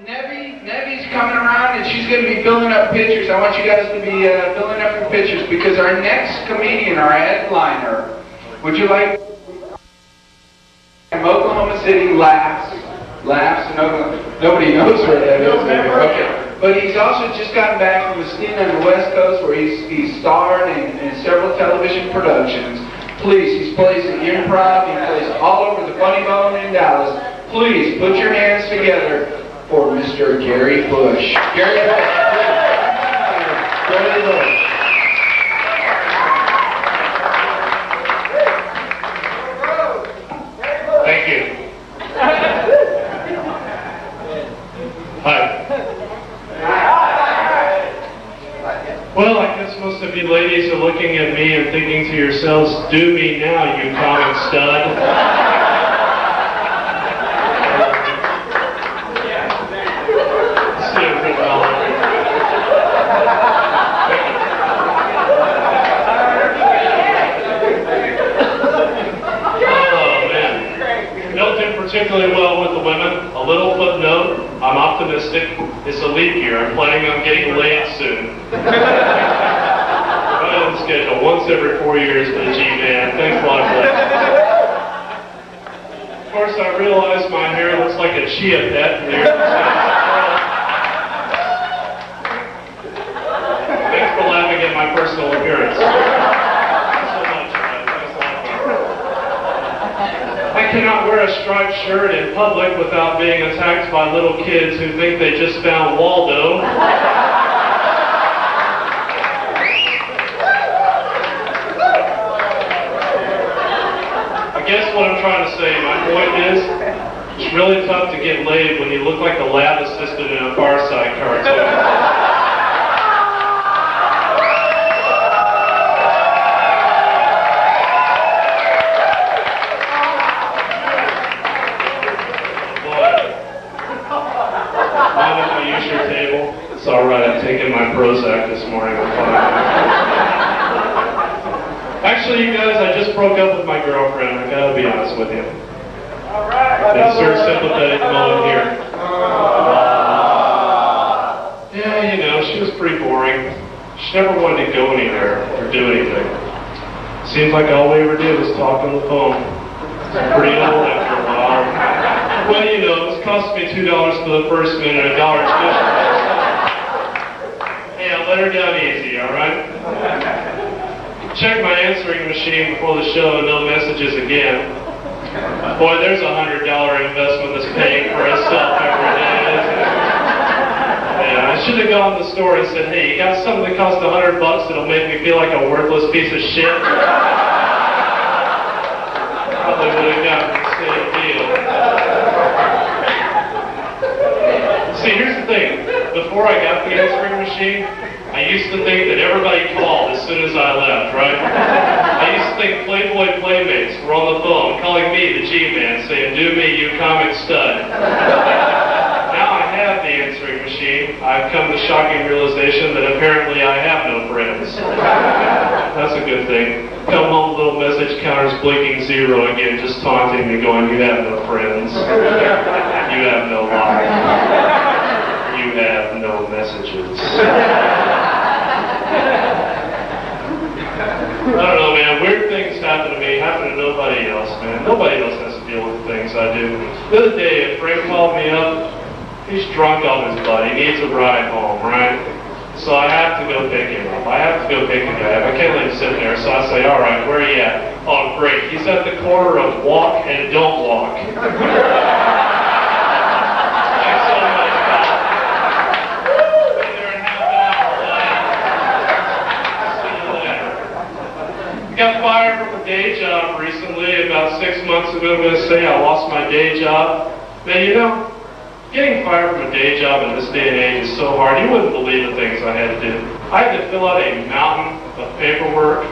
Nevi's coming around and she's going to be filling up pictures. I want you guys to be filling up your pictures because our next comedian, our headliner, would you like from Oklahoma City laughs in Oklahoma. Nobody knows where that is. Okay. But he's also just gotten back from a stint on the West Coast where he's starred in several television productions. Please, he's plays the Improv, he plays all over the Funny Bone in Dallas. Please put your hands together for Mr. Gary Bush. Gary Bush. Gary Bush. Thank you. Hi. Well, I guess most of you ladies are looking at me and thinking to yourselves, do me now, you comic stud. Particularly well with the women. A little footnote, I'm optimistic. It's a leap year. I'm planning on getting laid soon. Right on schedule, once every 4 years for the G-Man. Thanks a lot for that. Of course, I realize my hair looks like a chia pet. Thanks for laughing at my personal appearance. I cannot wear a striped shirt in public without being attacked by little kids who think they just found Waldo. I guess what I'm trying to say, my point is, it's really tough to get laid when you look like a lab assistant in a Far Side cartoon. It's alright, I'm taking my Prozac this morning. I'm fine. Actually, you guys, I just broke up with my girlfriend. I gotta be honest with you. Alright. Insert sympathetic moment here. Yeah, you know, she was pretty boring. She never wanted to go anywhere or do anything. Seems like all we ever did was talk on the phone. It's pretty old after a while. Well, you know, it's cost me $2 for the first minute, $1 traditional. Yeah, let her down easy, alright? Check my answering machine before the show, no messages again. Boy, there's a $100 investment that's paying for itself every day, isn't it? Yeah, I should have gone to the store and said, hey, you got something that costs $100 that'll make me feel like a worthless piece of shit? Probably would have gotten the same deal. See, here's the thing. Before I got the answering machine, I used to think that everybody called as soon as I left, right? I used to think Playboy Playmates were on the phone calling me, the G-Man, saying, do me, you comic stud. Now I have the answering machine. I've come to the shocking realization that apparently I have no friends. That's a good thing. Come home, little message counter's blinking 0 again, just taunting me, going, you have no friends. You have no life. You have no messages. I don't know, man. Weird things happen to me, happen to nobody else, man. Nobody else has to deal with the things I do. The other day, a friend called me up. He's drunk off his butt. He needs a ride home, right? So I have to go pick him up. I have to go pick the guy up. I can't let him sit there. So I say, all right, where are you at? Oh, great. He's at the corner of Walk and Don't Walk. Got fired from a day job recently, about 6 months ago. I'm going to say I lost my day job. Man, you know, getting fired from a day job in this day and age is so hard. You wouldn't believe the things I had to do. I had to fill out a mountain of paperwork.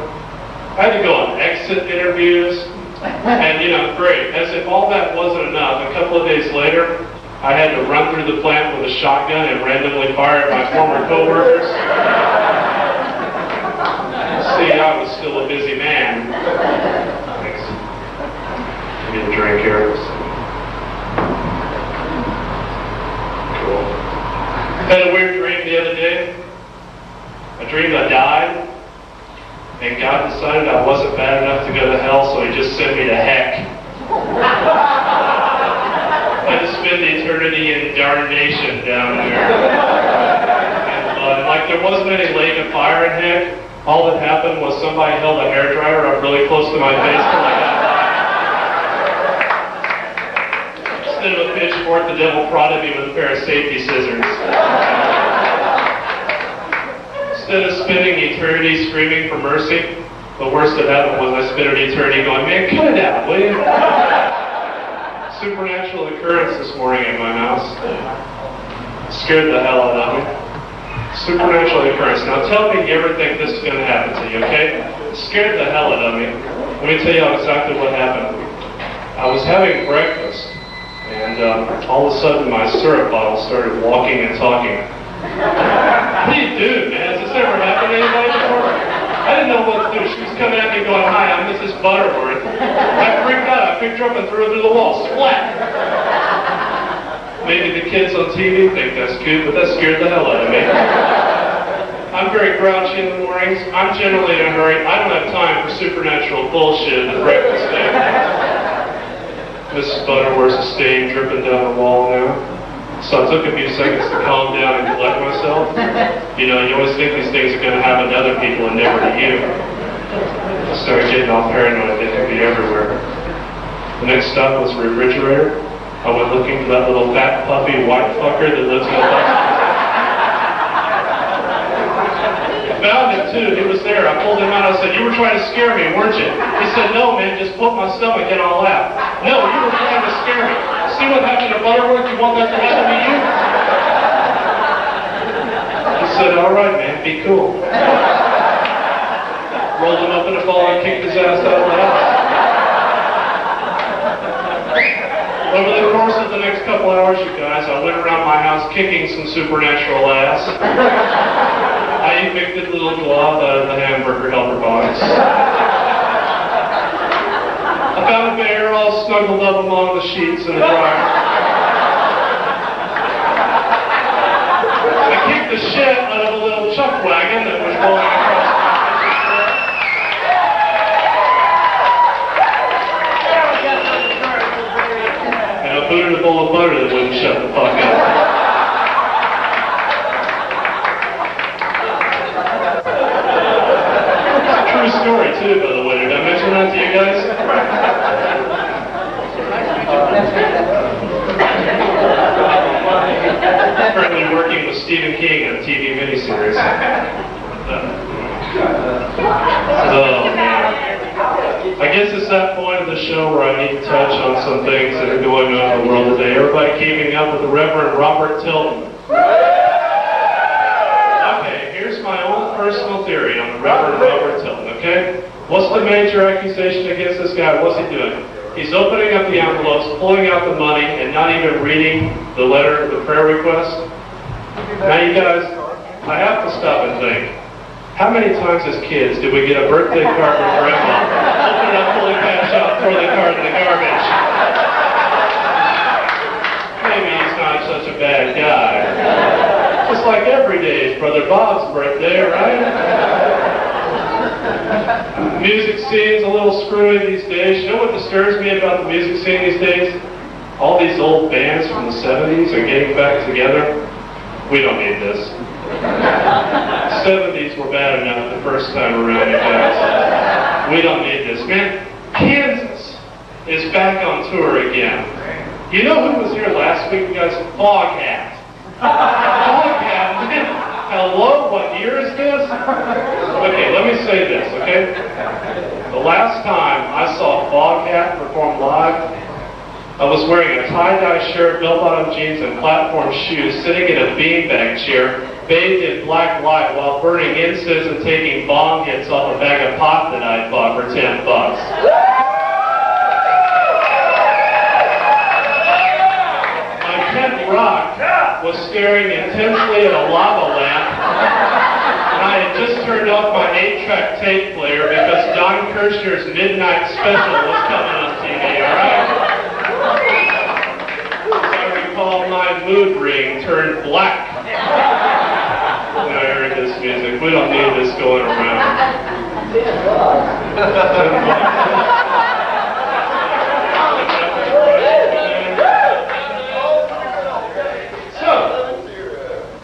I had to go on exit interviews. And, you know, great. As if all that wasn't enough, a couple of days later, I had to run through the plant with a shotgun and randomly fire at my former coworkers. See, I was still a busy man. Thanks. Get a drink here. Cool. Had a weird dream the other day. I dreamed I died, and God decided I wasn't bad enough to go to hell, so He just sent me to heck. I had to spend eternity in darnation down there. And like there wasn't any lake of fire in heck. All that happened was somebody held a hairdryer up really close to my face till I got hot. Instead of a pitchfork, the devil prodded me with a pair of safety scissors. Instead of spending eternity screaming for mercy, the worst that happened was I spent an eternity going, man, cut it out, will you? Supernatural occurrence this morning at my house. Scared the hell out of me. Supernatural occurrence. Now tell me you ever think this is going to happen to you, okay? It scared the hell out of me. Let me tell you exactly what happened. I was having breakfast, and all of a sudden my syrup bottle started walking and talking. What do you do, man? Has this ever happened to anybody before? I didn't know what to do. She was coming at me going, hi, I'm Mrs. Butterworth. I freaked out. I picked her up and threw her through the wall. Splat! Maybe the kids on TV think that's cute, but that scared the hell out of me. I'm very grouchy in the mornings. I'm generally in a hurry. I don't have time for supernatural bullshit at the breakfast table. Mrs. Butterworth's stain dripping down the wall now. So I took a few seconds to calm down and collect myself. You know, you always think these things are going to happen to other people and never to you. I started getting all paranoid. They could be everywhere. The next stop was the refrigerator. I went looking for that little fat, puffy, white fucker that lives in the box. I found him too. He was there. I pulled him out. I said, you were trying to scare me, weren't you? He said, no, man, just put my stomach and I'll laugh. No, you were trying to scare me. See what happened to Butterworth? You want that to happen to you? He said, all right, man, be cool. Rolled him up in a ball and kicked his ass out of the house. Over the course of the next couple hours, you guys, I went around my house kicking some supernatural ass. I evicted little glove out of the hamburger helper box. I found a bear all snuggled up among the sheets in the dryer. I kicked the shit out of a little chuck wagon that was rolling across the and I booted a bowl of butter that wouldn't shut the fuck up. True story too, by the way. Did I mention that to you guys? Currently working with Stephen King on a TV miniseries. Oh man. I guess it's that point of the show where I need to touch on some things that are going on in the world today. Everybody keeping up with the Reverend Robert Tilton. Okay, here's my own personal theory on the Reverend Robert Tilton, okay? What's the major accusation against this guy? What's he doing? He's opening up the envelopes, pulling out the money, and not even reading the letter, the prayer request. Now you guys, I have to stop and think. How many times as kids did we get a birthday card from Grandma, open it up, pull the cash out, throw the card in the garbage? Maybe he's not such a bad guy. Just like every day is Brother Bob's birthday, right? Music scene's a little screwy these days. You know what disturbs me about the music scene these days? All these old bands from the 70s are getting back together. We don't need this. 70s were bad enough the first time around, you guys. We don't need this. Man, Kansas is back on tour again. You know who was here last week, you guys? Foghat. Foghat, man. Hello, what year is this? Okay, let me say this, okay? The last time I saw Foghat perform live, I was wearing a tie-dye shirt, bell-bottom jeans, and platform shoes, sitting in a beanbag chair, bathed in black light while burning incense and taking bong hits off a bag of pot that I bought for $10. My pet rock was staring intensely at a lava lamp, and I had just turned off my 8-track tape player because Don Kirshner's Midnight Special was coming on TV, alright? As I recall, my mood ring turned black. going around. So,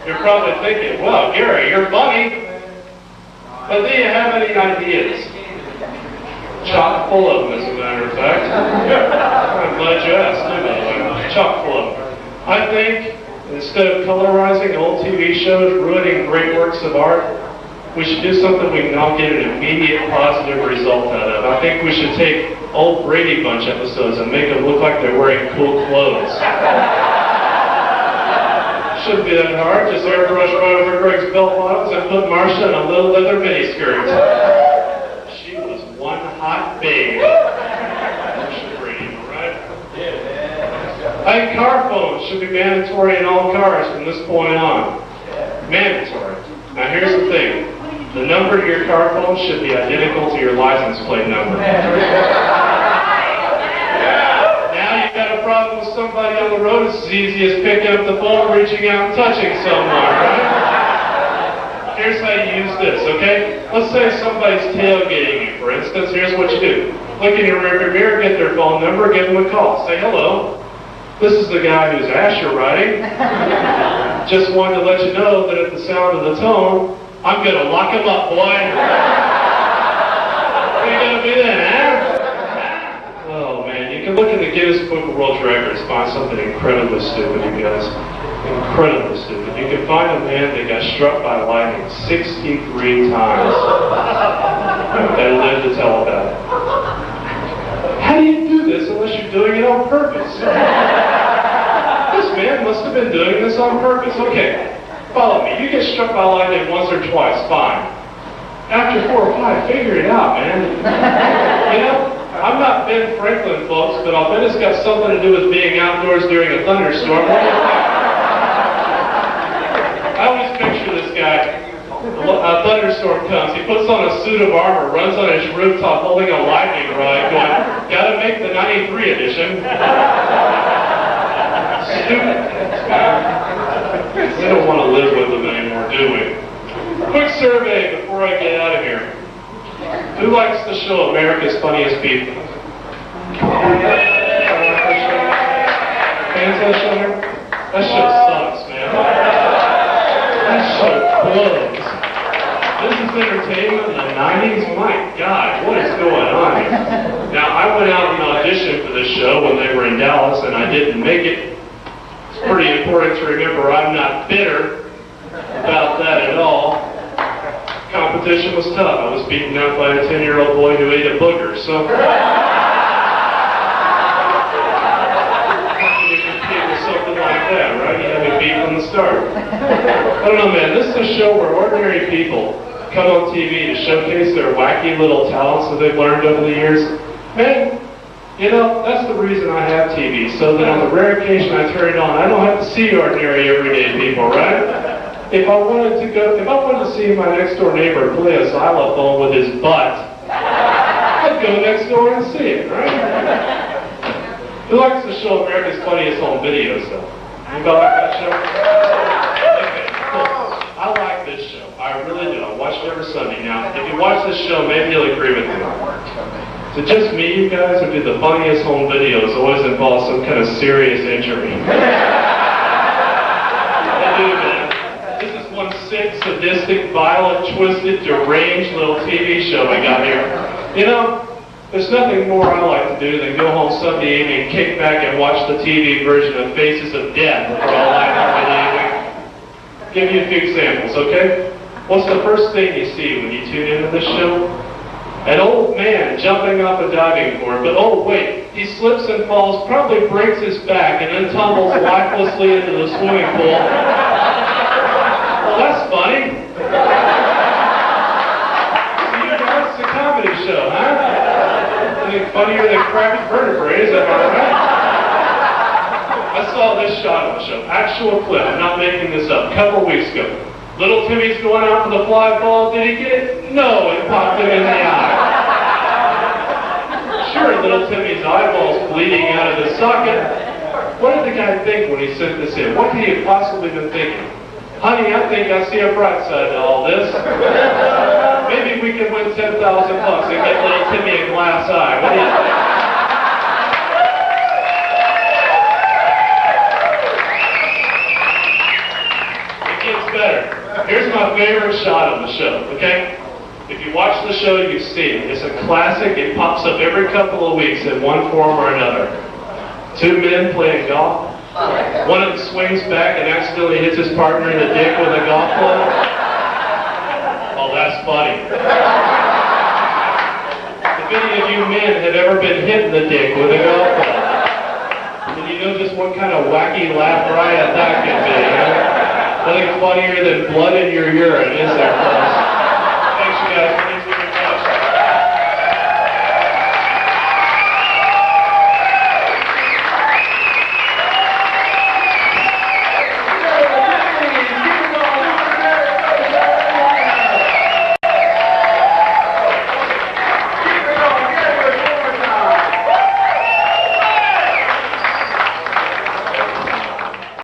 you're probably thinking, well, Gary, you're funny. But do you have any ideas? Chock full of them, as a matter of fact. I'm glad you asked, too, by the way. Chock full of them. I think instead of colorizing old TV shows, ruining great works of art, we should do something we can all get an immediate positive result out of. I think we should take old Brady Bunch episodes and make them look like they're wearing cool clothes. Shouldn't be that hard. Just airbrush right over Greg's belt bottoms and put Marcia in a little leather miniskirt. She was one hot babe. Marcia Brady, right? I think car phones should be mandatory in all cars from this point on. Mandatory. Now here's the thing. The number of your car phone should be identical to your license plate number. Got a problem with somebody on the road, it's as easy as picking up the phone, reaching out and touching someone, right? Here's how you use this, okay? Let's say somebody's tailgating you, for instance. Here's what you do. Look in your rearview mirror, get their phone number, give them a call. Say, hello, this is the guy whose ass you're riding. Just wanted to let you know that at the sound of the tone, I'm going to lock him up, boy. What are you going to do then, huh? You can look in the Guinness Book of World Records, find something incredibly stupid, you guys. Incredibly stupid. You can find a man that got struck by lightning 63 times. And lived to tell about it. How do you do this unless you're doing it on purpose? This man must have been doing this on purpose. Okay, follow me. You get struck by lightning once or twice, fine. After 4 or 5, figure it out, man. You know? I'm not Ben Franklin, folks, but I'll bet it's got something to do with being outdoors during a thunderstorm. What do you think? I always picture this guy. A thunderstorm comes. He puts on a suit of armor, runs on his rooftop holding a lightning rod, going, gotta make the 93 edition. Stupid. We don't want to live with them anymore, do we? Quick survey before I get out of here. Who likes the show America's Funniest People? Fans of the show here? That show sucks, man. That show blows. This is entertainment in the 90s? My God, what is going on here? Now, I went out and auditioned for this show when they were in Dallas, and I didn't make it. It's pretty important to remember I'm not bitter about that at all. Competition was tough. I was beaten out by a 10-year-old boy who ate a booger, so... You compete with something like that, right? You have to beat from the start. I don't know, man. This is a show where ordinary people come on TV to showcase their wacky little talents that they've learned over the years. Man, you know, that's the reason I have TV, so that on the rare occasion I turn it on, I don't have to see ordinary, everyday people, right? If I wanted to see my next door neighbor play a xylophone with his butt, I'd go next door and see it, right? Who likes the show America's Funniest Home Videos, though? Anybody like that show? Okay, cool. I like this show. I really do. I watch it every Sunday. Now, if you watch this show, maybe you'll agree with me. Is it just me, you guys, or do the funniest home videos always involve some kind of serious injury? They do, man. One sick, sadistic, violent, twisted, deranged little TV show I got here. You know, there's nothing more I like to do than go home Sunday evening, kick back and watch the TV version of Faces of Death for all I have. Give you a few examples, okay? What's the first thing you see when you tune into this show? An old man jumping off a diving board, but oh wait, he slips and falls, probably breaks his back, and then tumbles lifelessly into the swimming pool. That's funny. See, you guys, it's a comedy show, huh? I think funnier than cracked vertebrae, is that right? I saw this shot of the show. Actual clip. I'm not making this up. A couple weeks ago. Little Timmy's going out for the fly ball. Did he get it? No, it popped him in the eye. Sure, little Timmy's eyeball's bleeding out of the socket. What did the guy think when he sent this in? What could he have possibly been thinking? Honey, I think I see a bright side to all this. Maybe we can win $10,000 and get little Timmy a glass eye. What do you think? It gets better. Here's my favorite shot of the show, okay? If you watch the show, you see it. It's a classic. It pops up every couple of weeks in one form or another. Two men playing golf. One of them swings back and accidentally hits his partner in the dick with a golf club. Oh, that's funny. If any of you men have ever been hit in the dick with a golf club, then you know just what kind of wacky laugh riot that can be. Nothing funnier than blood in your urine, is there, folks? Thanks, you guys.